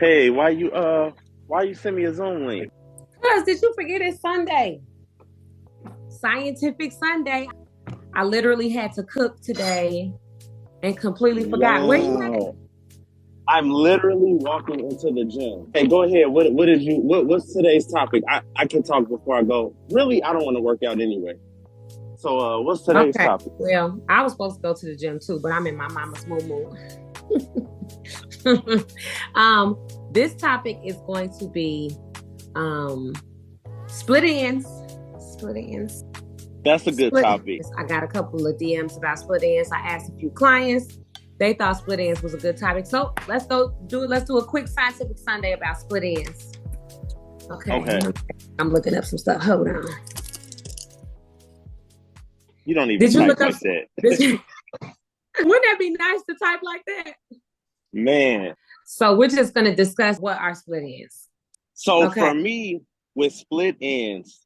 Hey, why you send me a Zoom link? Cuz, did you forget it's Sunday? Scientific Sunday. I literally had to cook today and completely forgot. Where you at? Wow. I'm literally walking into the gym. Hey, go ahead. What's today's topic? I can talk before I go. Really, I don't want to work out anyway. So what's today's Okay. topic? Well, I was supposed to go to the gym too, but I'm in my mama's moo. um, this topic is going to be um split ends. Split ends. That's a good Split topic. ends. I got a couple of DMs about split ends. I asked a few clients. They thought split ends was a good topic. So let's do a quick scientific Sunday about split ends. Okay. I'm looking up some stuff. Hold on. You don't even type like that. Wouldn't that be nice to type like that? Man. So we're just going to discuss what our split ends. So for me, with split ends,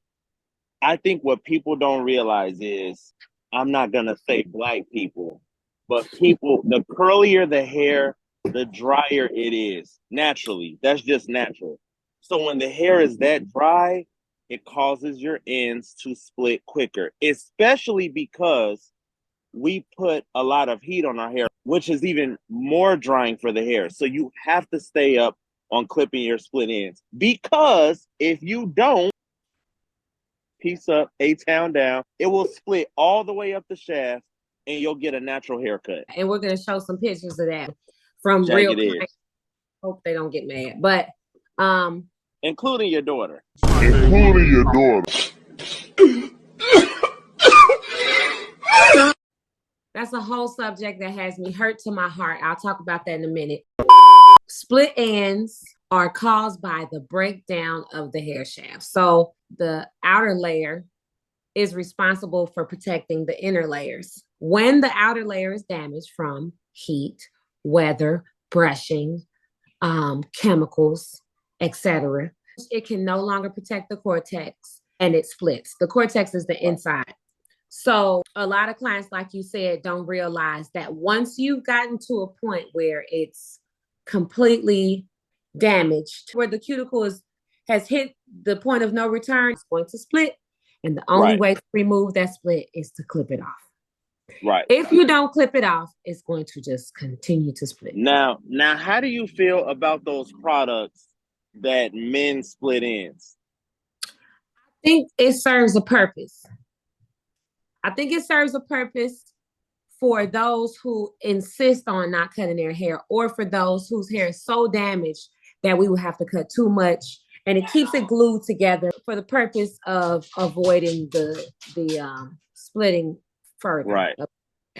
I think what people don't realize is, I'm not going to say black people, but people, the curlier the hair, the drier it is. Naturally. That's just natural. So when the hair is that dry, it causes your ends to split quicker, especially because we put a lot of heat on our hair, which is even more drying for the hair. So you have to stay up on clipping your split ends, because if you don't, piece up, A-town down, it will split all the way up the shaft and you'll get a natural haircut. And we're going to show some pictures of that from real clients. Hope they don't get mad. But including your daughter. That's a whole subject that has me hurt to my heart. I'll talk about that in a minute. Split ends are caused by the breakdown of the hair shaft. So the outer layer is responsible for protecting the inner layers. When the outer layer is damaged from heat, weather, brushing, chemicals, etc., it can no longer protect the cortex and it splits. The cortex is the inside. So a lot of clients, like you said, don't realize that once you've gotten to a point where it's completely damaged, where the cuticle has hit the point of no return, it's going to split. And the only way to remove that split is to clip it off. Right. If you don't clip it off, it's going to just continue to split. Now, how do you feel about those products that men split ends? I think it serves a purpose. I think it serves a purpose for those who insist on not cutting their hair, or for those whose hair is so damaged that we will have to cut too much, and it keeps it glued together for the purpose of avoiding the splitting further.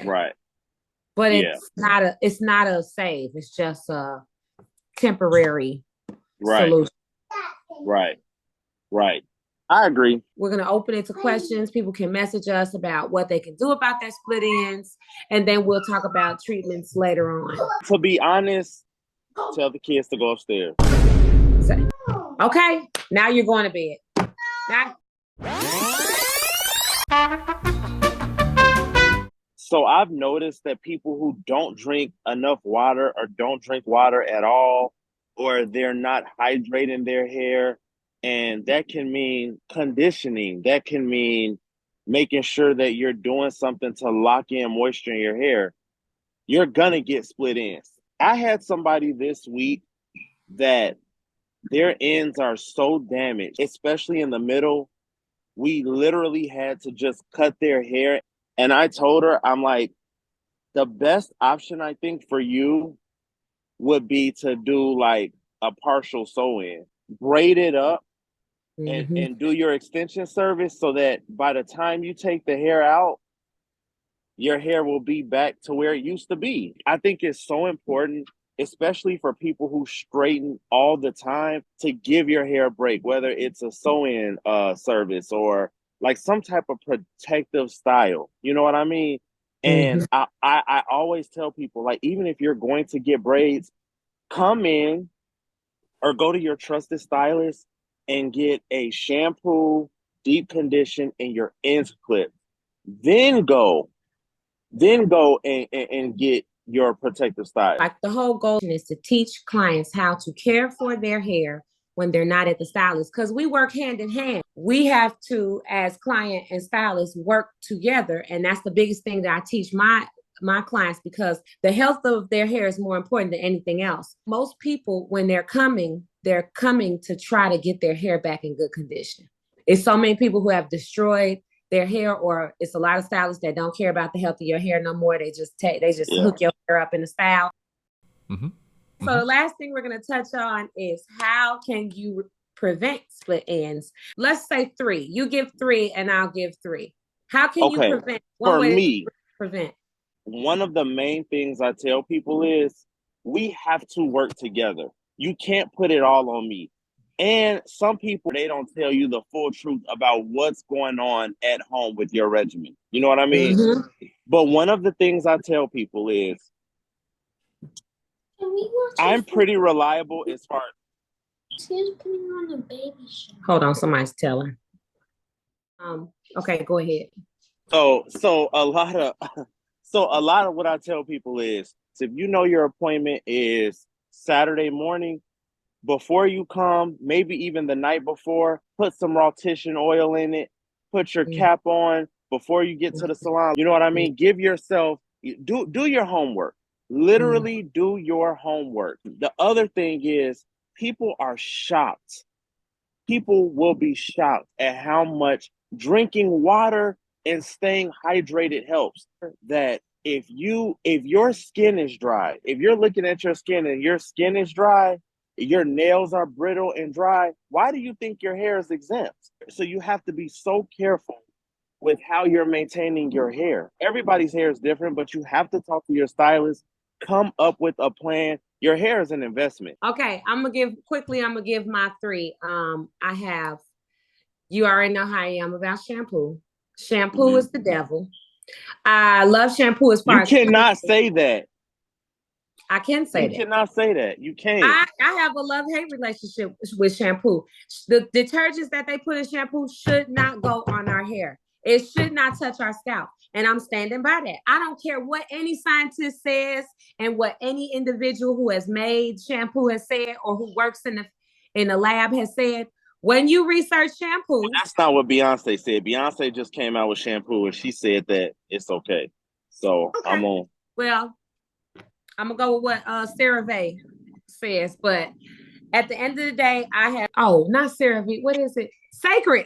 Right. But it's not a save. It's just a temporary solution. Right. I agree. We're going to open it to questions. People can message us about what they can do about their split ends, and then we'll talk about treatments later on. To be honest, tell the kids to go upstairs. Okay, now you're going to bed. So I've noticed that people who don't drink enough water, or don't drink water at all, or they're not hydrating their hair, and that can mean conditioning. That can mean making sure that you're doing something to lock in moisture in your hair. You're gonna get split ends. I had somebody this week that their ends are so damaged, especially in the middle. We literally had to just cut their hair. And I told her, I'm like, the best option, I think, for you would be to do like a partial sew-in. Braid it up and do your extension service, so that by the time you take the hair out, your hair will be back to where it used to be. I think it's so important, especially for people who straighten all the time, to give your hair a break, whether it's a sew-in service or like some type of protective style. You know what I mean? And I always tell people, like, even if you're going to get braids, come in or go to your trusted stylist and get a shampoo, deep condition, and your ends clipped. Then go and get your protective style. Like the whole goal is to teach clients how to care for their hair when they're not at the stylist, because we work hand in hand. We have to, as client and stylist, work together. And that's the biggest thing that I teach my clients, because the health of their hair is more important than anything else. Most people, when they're coming to try to get their hair back in good condition. It's so many people who have destroyed their hair, or it's a lot of stylists that don't care about the health of your hair no more. They just hook your hair up in a style. Mm-hmm. So the last thing we're going to touch on is how can you prevent split ends? Let's say 3. You give 3 and I'll give 3. How can you prevent? For me, prevent. One of the main things I tell people is we have to work together. You can't put it all on me. And some people, they don't tell you the full truth about what's going on at home with your regimen. You know what I mean? Mm-hmm. But one of the things I tell people is I'm pretty reliable as far as putting on a baby shower. Hold on, somebody's telling. Okay, go ahead. So a lot of what I tell people is, if you know your appointment is Saturday morning, before you come, maybe even the night before, put some Raw-Titian oil in it, put your cap on before you get to the salon. You know what I mean? Give yourself, do your homework. Literally do your homework. The other thing is, people are shocked. People will be shocked at how much drinking water and staying hydrated helps. That if your skin is dry, if you're looking at your skin and your skin is dry, your nails are brittle and dry, why do you think your hair is exempt? So you have to be so careful with how you're maintaining your hair. Everybody's hair is different, but you have to talk to your stylist, come up with a plan. Your hair is an investment. Okay, I'm gonna give my 3. You already know how I am about shampoo. Shampoo is the devil. I love shampoo as far as you cannot say that. I can say that. You cannot say that. You can't. I have a love-hate relationship with shampoo. The detergents that they put in shampoo should not go on our hair. It should not touch our scalp. And I'm standing by that. I don't care what any scientist says and what any individual who has made shampoo has said, or who works in the lab has said. When you research shampoo, that's not what Beyonce said. Beyonce just came out with shampoo and she said that it's okay. So okay. I'm gonna go with what CeraVe says, but at the end of the day, not CeraVe. What is it? Sacred.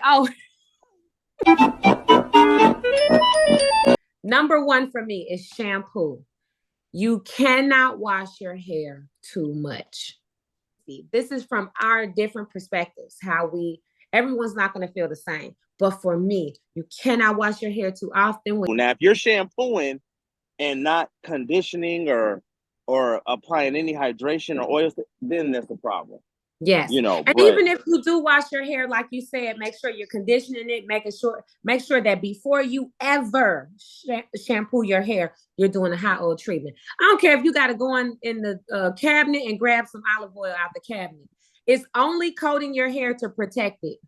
Number 1 for me is shampoo. You cannot wash your hair too much. This is from our different perspectives, everyone's not going to feel the same. But for me, you cannot wash your hair too often. Now, if you're shampooing and not conditioning or applying any hydration or oils, then that's a problem. Yes. Even if you do wash your hair, like you said, make sure you're conditioning it, make sure that before you ever shampoo your hair, you're doing a hot oil treatment. I don't care if you got to go in the cabinet and grab some olive oil out the cabinet. It's only coating your hair to protect it.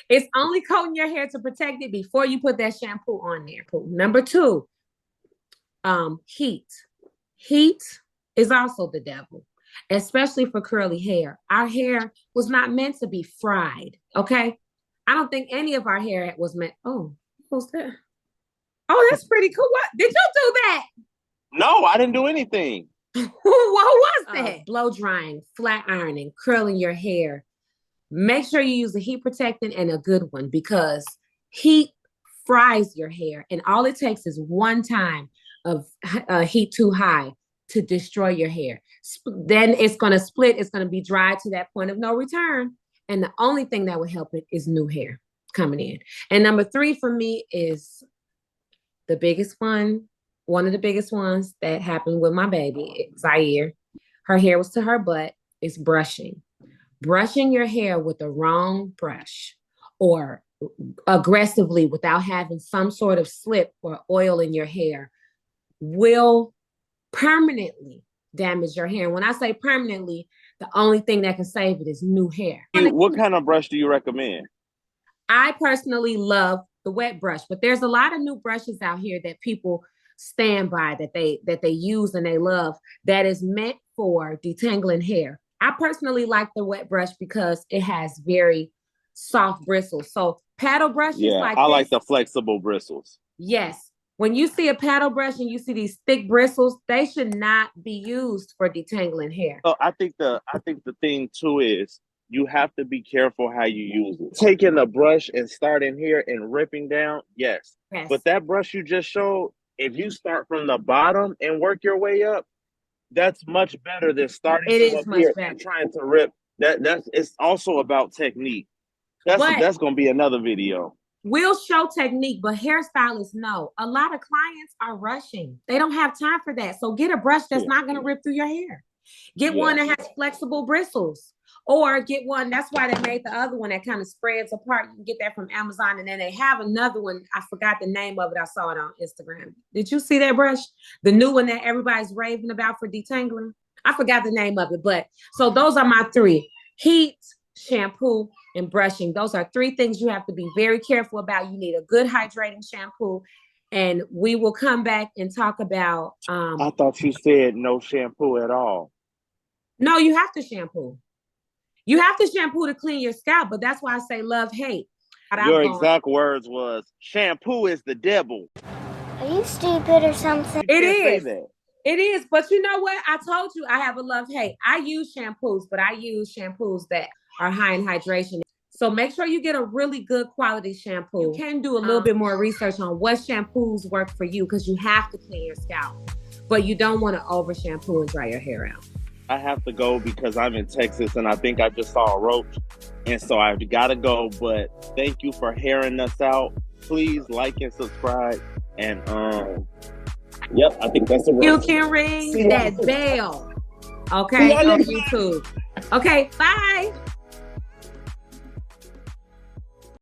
It's only coating your hair to protect it before you put that shampoo on there. Number 2, heat. Heat is also the devil, especially for curly hair. Our hair was not meant to be fried, okay? I don't think any of our hair was meant. Oh, what's that? Oh, that's pretty cool. What? Did you do that? No, I didn't do anything. What was that? Blow drying, flat ironing, curling your hair. Make sure you use a heat protectant and a good one, because heat fries your hair. And all it takes is one time of heat too high to destroy your hair. Then it's going to split. It's going to be dry to that point of no return. And the only thing that will help it is new hair coming in. And number 3 for me is the biggest one. One of the biggest ones that happened with my baby, Zaire. Her hair was to her butt. Is brushing. Brushing your hair with the wrong brush, or aggressively without having some sort of slip or oil in your hair, will permanently damage your hair. And when I say permanently, the only thing that can save it is new hair. What kind of brush do you recommend? I personally love the wet brush, but there's a lot of new brushes out here that people stand by, that they use and they love, that is meant for detangling hair. I personally like the wet brush because it has very soft bristles. So paddle brushes like I this, like the flexible bristles. yes. When you see a paddle brush and you see these thick bristles, they should not be used for detangling hair. So I think the thing too is you have to be careful how you use it. Taking a brush and starting here and ripping down, yes. Yes. But that brush you just showed, if you start from the bottom and work your way up, that's much better than starting It from is up much here better. and trying to rip. That's it's also about technique. That's gonna be another video. We'll show technique, but hairstylists know a lot of clients are rushing. They don't have time for that. So get a brush that's not going to rip through your hair. Get one that has flexible bristles, or get one. That's why they made the other one that kind of spreads apart. You can get that from Amazon. And then they have another one. I forgot the name of it. I saw it on Instagram. Did you see that brush? The new one that everybody's raving about for detangling? I forgot the name of it. But so those are my three: heat, shampoo, and brushing. Those are three things you have to be very careful about. You need a good hydrating shampoo, and we will come back and talk about I thought you said no shampoo at all. no, you have to shampoo. You have to shampoo to clean your scalp, but that's why I say love, hate. Your exact words was shampoo is the devil. Are you stupid or something? It You can't is. say that. It is, but you know what? I told you I have a love hate. I use shampoos, but I use shampoos that are high in hydration. So make sure you get a really good quality shampoo. You can do a little bit more research on what shampoos work for you, because you have to clean your scalp, but you don't want to over shampoo and dry your hair out. I have to go because I'm in Texas and I think I just saw a roach. And so I've got to go. But thank you for hearing us out. Please like and subscribe. And yep, I think that's a roach. You can ring that bell. Okay, on YouTube. Okay, bye.